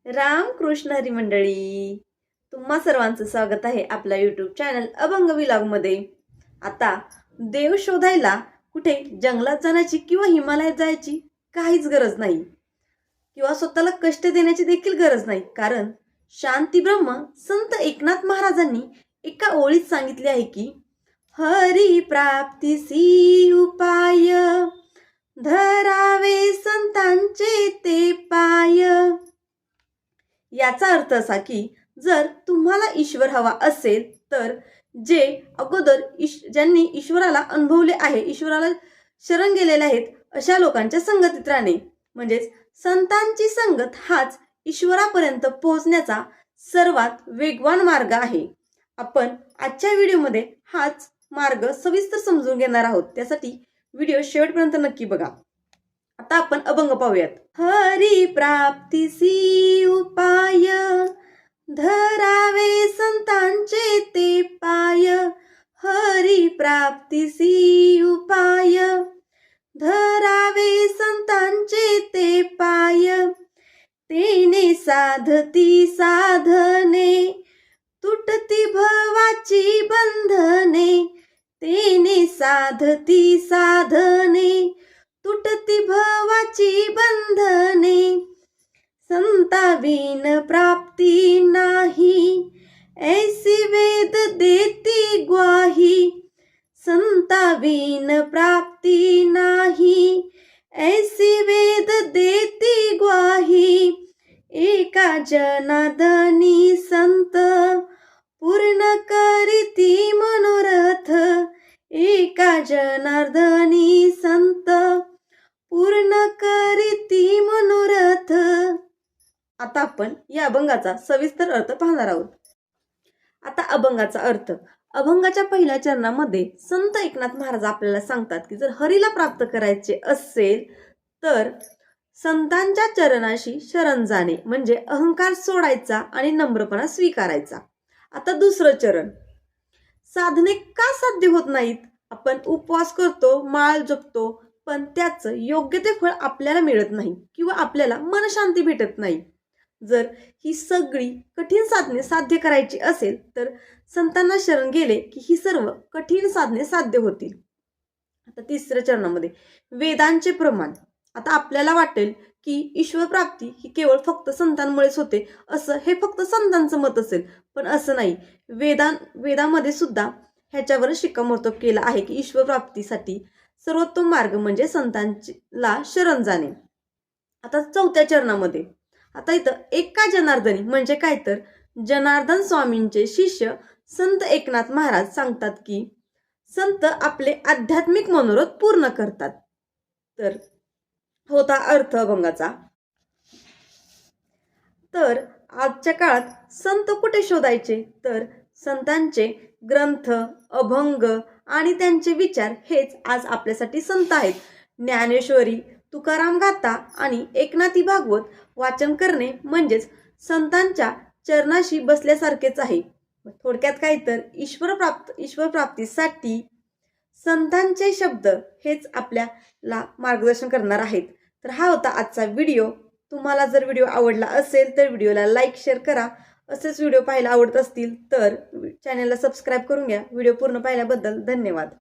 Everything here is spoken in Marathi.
रामकृष्ण हरी मंडळी, तुम्हा सर्वांचं स्वागत आहे आपल्या यूट्यूब चॅनल अभंग विलॉग मध्ये। आता देव शोधायला कुठे जंगलात जाण्याची किंवा हिमालयात जायची काहीच गरज नाही, किंवा स्वतःला कष्ट देण्याची देखील गरज नाही। कारण शांती ब्रह्म संत एकनाथ महाराजांनी एका ओळीत सांगितले आहे की हरी प्राप्तीसी उपाय, धरावे संतांचे ते पाय। याचा अर्थ असा की जर तुम्हाला ईश्वर हवा असेल तर जे अगोदर ज्यांनी ईश्वराला अनुभवले आहे, ईश्वराला शरण गेलेले आहेत, अशा लोकांच्या संगतीत राहणे म्हणजेच संतांची संगत हाच ईश्वरापर्यंत पोहोचण्याचा सर्वात वेगवान मार्ग आहे। आपण आजच्या व्हिडिओमध्ये हाच मार्ग सविस्तर समजून घेणार आहोत, त्यासाठी व्हिडिओ शेवटपर्यंत नक्की बघा। आता आपण अभंग पाहूयात। हरी प्राप्तीसी उपाय, धरावे संतांचे ते पाय। हरी प्राप्तीसी उपाय, धरावे संतांचे ते पाय। तेने साधती साधने, तुटती भवाची बंधने। तेने साधती साधने, तुटती भवाची बंधने। संताविन प्राप्ती नाही, ऐसी वेद देती ग्वाही। संताविन प्राप्ती नाही, ऐसी वेद देती ग्वाही। एका जनार्दनी संत, पूर्ण करीती मनोरथ। एका जनार्दनी संत, पूर्ण करीती मनोरथ। आता आपण या अभंगाचा सविस्तर अर्थ पाहणार आहोत। आता अभंगाचा अर्थ। अभंगाच्या पहिल्या चरणामध्ये संत एकनाथ महाराज आपल्याला सांगतात की जर हरीला प्राप्त करायचे असेल तर संतांच्या चरणाशी शरण जाणे म्हणजे अहंकार सोडायचा आणि नम्रपणा स्वीकारायचा। आता दुसरं चरण, साधने का साध्य होत नाहीत? आपण उपवास करतो, माळ जपतो, पण त्याचं योग्य ते फळ आपल्याला मिळत नाही किंवा आपल्याला मनशांती भेटत नाही। जर ही सगळी कठीण साधने साध्य करायची असेल तर संतांना शरण गेले की ही सर्व कठीण साधने साध्य होतील। आता तिसऱ्या चरणामध्ये वेदांचे प्रमाण। आता आपल्याला वाटेल की ईश्वर प्राप्ती ही केवळ फक्त संतांमुळेच होते, असं हे फक्त संतांचं मत असेल, पण असं नाही। वेदामध्ये सुद्धा ह्याच्यावर शिक्कामोर्तब केलं आहे की ईश्वर प्राप्तीसाठी सर्वोत्तम मार्ग म्हणजे संतांला शरण जाणे। आता चौथ्या चरणामध्ये, आता इथं एका जनार्दनी म्हणजे काय तर जनार्दन स्वामींचे शिष्य संत एकनाथ महाराज सांगतात की संत आपले आध्यात्मिक मनोरथ पूर्ण करतात। तर होता अर्थ अभंगाचा। तर आजच्या काळात संत कुठे शोधायचे? तर संतांचे ग्रंथ, अभंग आणि त्यांचे विचार हेच आज आपल्यासाठी संत आहेत। ज्ञानेश्वरी, तुकाराम गाथा आणि एकनाथी भागवत वाचन करणे म्हणजेच संतांच्या चरणाशी बसल्यासारखेच आहे। थोडक्यात काय तर ईश्वर प्राप्तीसाठी संतांचे शब्द हेच आपल्याला मार्गदर्शन करणार आहेत। तर हा होता आजचा व्हिडिओ। तुम्हाला जर व्हिडिओ आवडला असेल तर व्हिडिओला लाईक शेअर करा। असेच व्हिडिओ पाहायला आवडत असतील तर चॅनलला सबस्क्राईब करून घ्या। व्हिडिओ पूर्ण पाहिल्याबद्दल धन्यवाद।